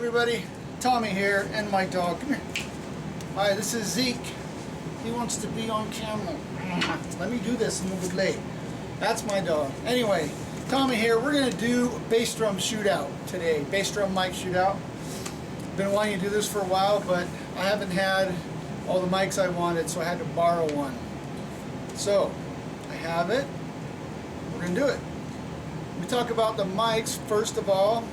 everybody, Tommy here, and my dog. Come here. Hi, this is Zeke. He wants to be on camera. Let me do this and we'll play. That's my dog. Anyway, Tommy here. We're going to do a bass drum shootout today. Bass drum mic shootout. Been wanting to do this for a while, but I haven't had all the mics I wanted, so I had to borrow one. So, I have it. We're going to do it. We talk about the mics first of all.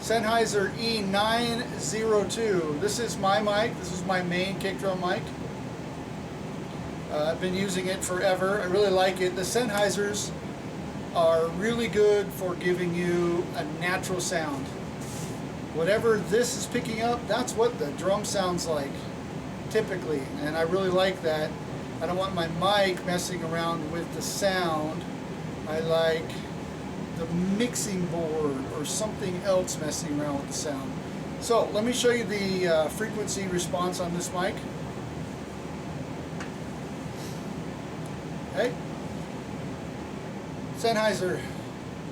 Sennheiser E902. This is my mic. This is my main kick drum mic. I've been using it forever. I really like it. The Sennheisers are really good for giving you a natural sound. Whatever this is picking up, that's what the drum sounds like, typically. And I really like that. I don't want my mic messing around with the sound. I like the mixing board or something else messing around with the sound. So let me show you the frequency response on this mic. Okay. Sennheiser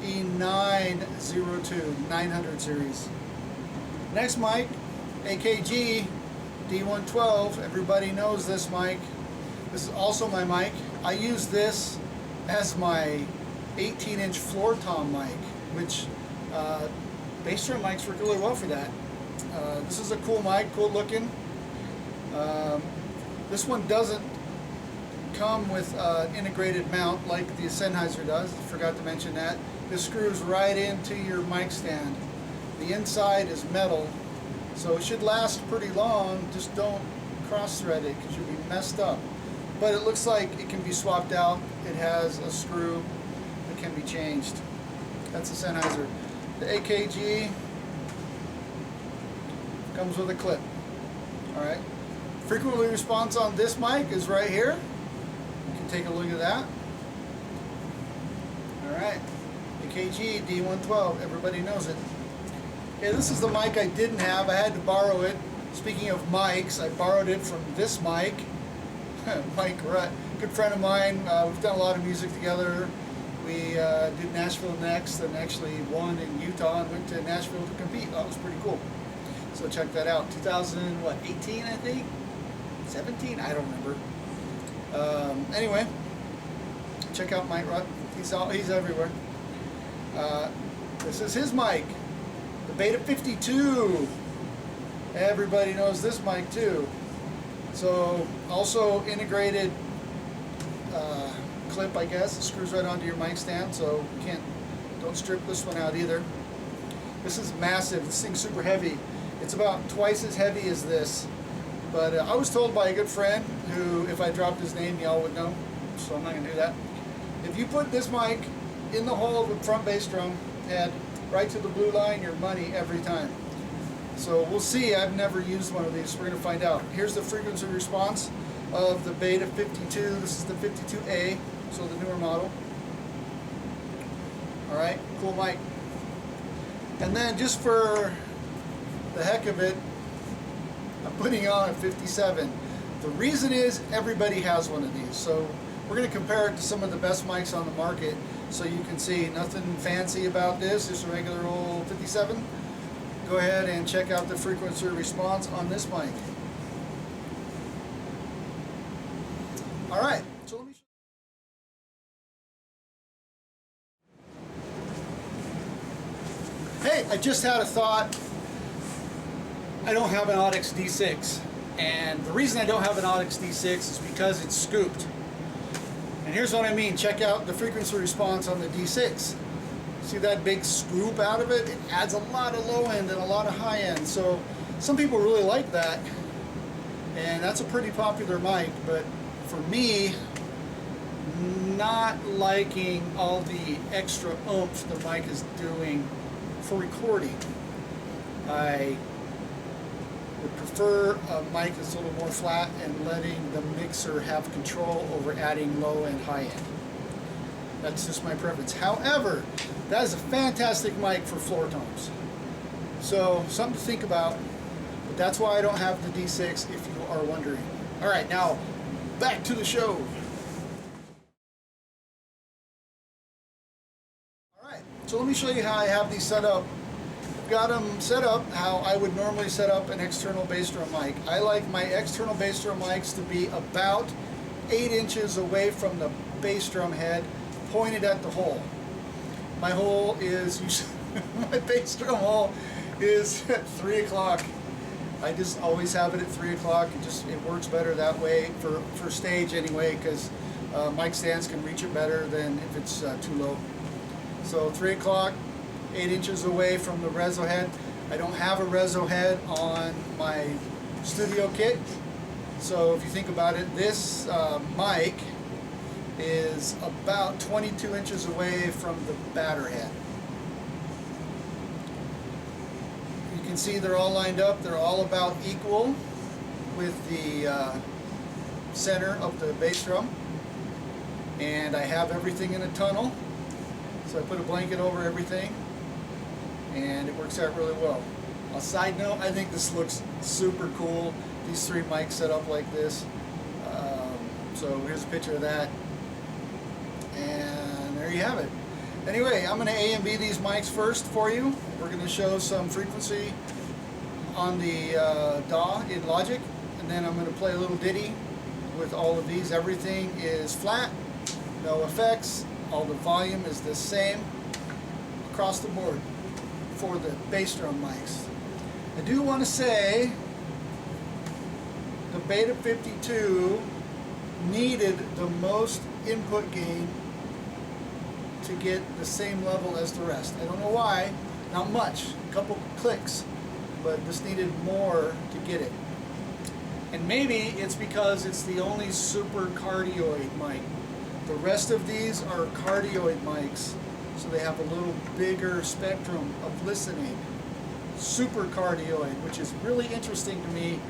E902 900 series. Next mic, AKG D-112. Everybody knows this mic. This is also my mic. I use this as my 18-inch floor tom mic, which bass drum mics work really well for that. This is a cool mic, cool looking. This one doesn't come with an integrated mount like the Sennheiser does. Forgot to mention that. This screws right into your mic stand. The inside is metal, so it should last pretty long. Just don't cross-thread it because you'll be messed up. But it looks like it can be swapped out. It has a screw that can be changed. That's the Sennheiser. The AKG comes with a clip. Alright. Frequency response on this mic is right here. You can take a look at that. Alright. AKG D-112. Everybody knows it. Okay, this is the mic I didn't have. I had to borrow it. Speaking of mics, I borrowed it from this mic. Mike Rutt, good friend of mine. We've done a lot of music together. We did Nashville Next and actually won in Utah and went to Nashville to compete. That was pretty cool. So check that out. 2018, I think? 17? I don't remember. Anyway, check out Mike Rutt. He's everywhere. This is his mic, the Beta 52. Everybody knows this mic too. So also integrated clip, I guess. It screws right onto your mic stand, so don't strip this one out either. This is massive. This thing's super heavy. It's about twice as heavy as this. But I was told by a good friend who, if I dropped his name, y'all would know. So I'm not going to do that. If you put this mic in the hole of a front bass drum head, right to the blue line, you're money every time. So we'll see. I've never used one of these. We're going to find out. Here's the frequency response of the Beta 52. This is the 52A, so the newer model. Alright, cool mic. And then just for the heck of it, I'm putting on a 57. The reason is everybody has one of these. So we're going to compare it to some of the best mics on the market so you can see nothing fancy about this. Just a regular old 57. Go ahead and check out the frequency response on this mic. Alright, so let me show you. Hey, I just had a thought. I don't have an Audix D6. And the reason I don't have an Audix D6 is because it's scooped. And here's what I mean. Check out the frequency response on the D6. See that big scoop out of it? It adds a lot of low end and a lot of high end. So some people really like that. And that's a pretty popular mic. But for me, not liking all the extra oomph the mic is doing for recording. I would prefer a mic that's a little more flat and letting the mixer have control over adding low and high end. That's just my preference. However, that is a fantastic mic for floor toms. So, something to think about. But that's why I don't have the D6, if you are wondering. Alright, now, back to the show. Alright, so let me show you how I have these set up. I've got them set up how I would normally set up an external bass drum mic. I like my external bass drum mics to be about 8 inches away from the bass drum head, pointed at the hole. My hole is, my bass drum hole is at 3 o'clock. I just always have it at 3 o'clock. It works better that way for stage anyway, because mic stands can reach it better than if it's too low. So 3 o'clock, 8 inches away from the reso head. I don't have a reso head on my studio kit. So if you think about it, this mic is about 22 inches away from the batter head. You can see they're all lined up. They're all about equal with the center of the bass drum. And I have everything in a tunnel. So I put a blanket over everything, and it works out really well. A side note, I think this looks super cool. These 3 mics set up like this. So here's a picture of that. And there you have it. Anyway, I'm going to A and B these mics first for you. We're going to show some frequency on the DAW in Logic, and then I'm going to play a little ditty with all of these. Everything is flat, no effects. All the volume is the same across the board for the bass drum mics. I do want to say the Beta 52 needed the most input gain to get the same level as the rest. I don't know why, not much, a couple clicks, but this needed more to get it. And maybe it's because it's the only super cardioid mic. The rest of these are cardioid mics, so they have a little bigger spectrum of listening. Super cardioid, which is really interesting to me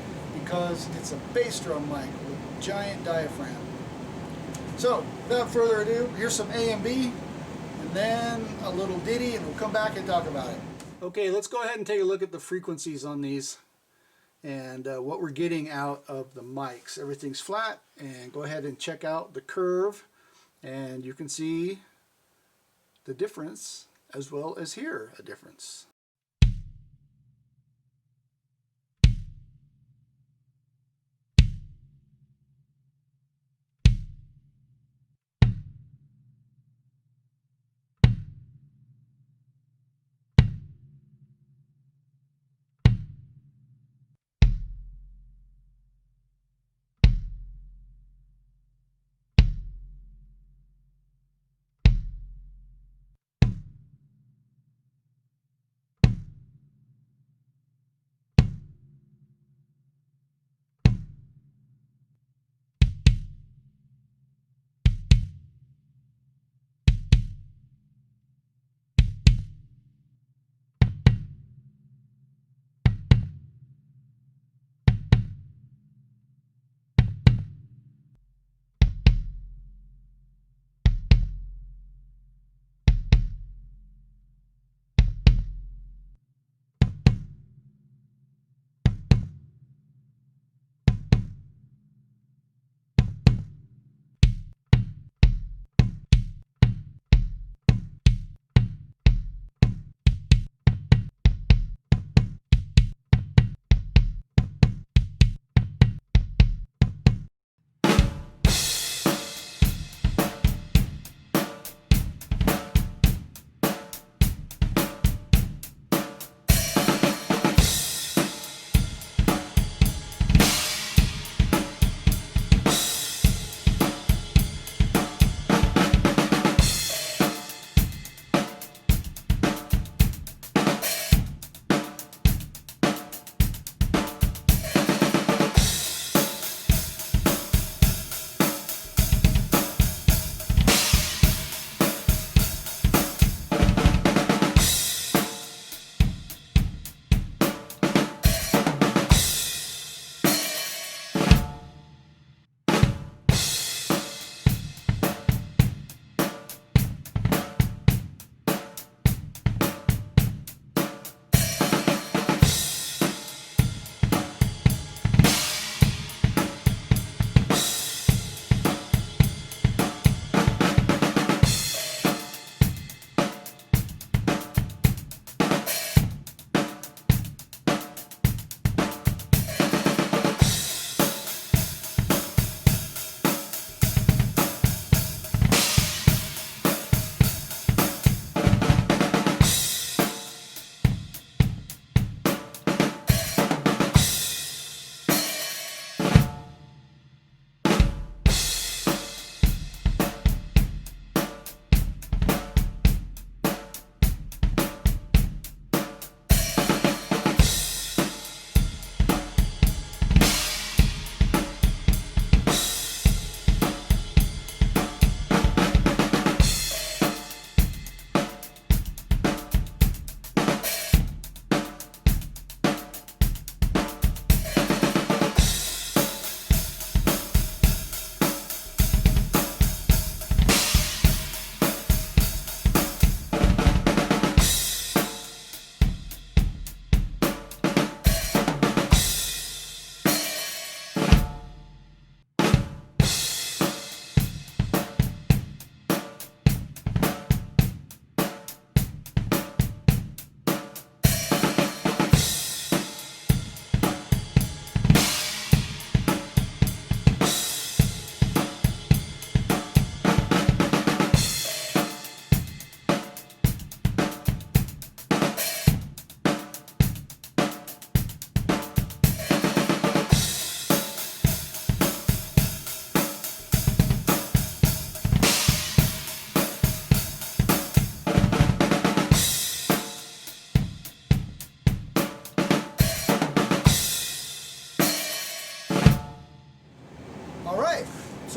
because it's a bass drum mic with a giant diaphragm. So, without further ado, here's some A and B, and then a little ditty, and we'll come back and talk about it. Okay, let's go ahead and take a look at the frequencies on these and what we're getting out of the mics. Everything's flat, and go ahead and check out the curve, and you can see the difference as well as hear a difference.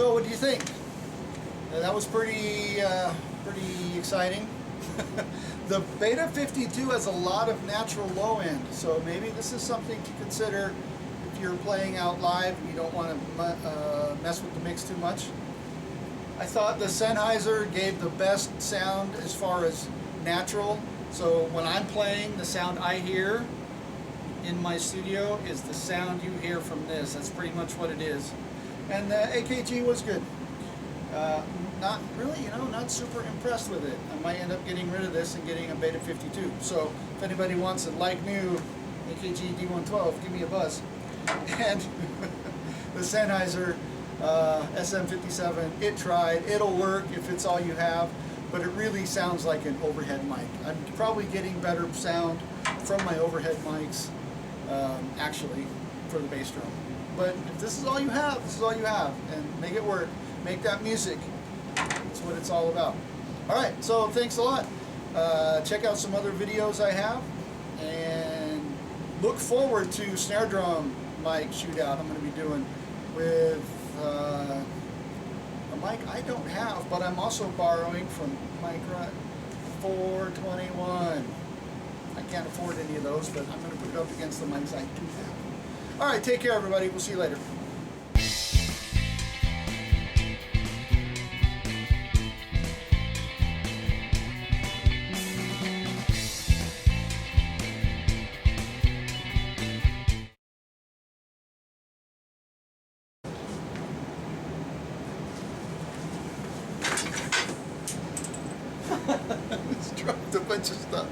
So what do you think? That was pretty exciting. The Beta 52 has a lot of natural low end, so maybe this is something to consider if you're playing out live and you don't want to mess with the mix too much. I thought the Sennheiser gave the best sound as far as natural. So when I'm playing, the sound I hear in my studio is the sound you hear from this. That's pretty much what it is. And the AKG was good. Not really, not super impressed with it. I might end up getting rid of this and getting a Beta 52. So if anybody wants a like new AKG D-112, give me a buzz. And the Sennheiser SM57, it tried. It'll work if it's all you have, but it really sounds like an overhead mic. I'm probably getting better sound from my overhead mics, actually, for the bass drum. But if this is all you have, this is all you have, and make it work. Make that music. That's what it's all about. All right, so thanks a lot. Check out some other videos I have, and look forward to Snare Drum Mic Shootout I'm going to be doing with a mic I don't have, but I'm also borrowing from Micro 421. I can't afford any of those, but I'm going to put it up against the mics I do have. All right, take care, everybody. We'll see you later. Just dropped a bunch of stuff.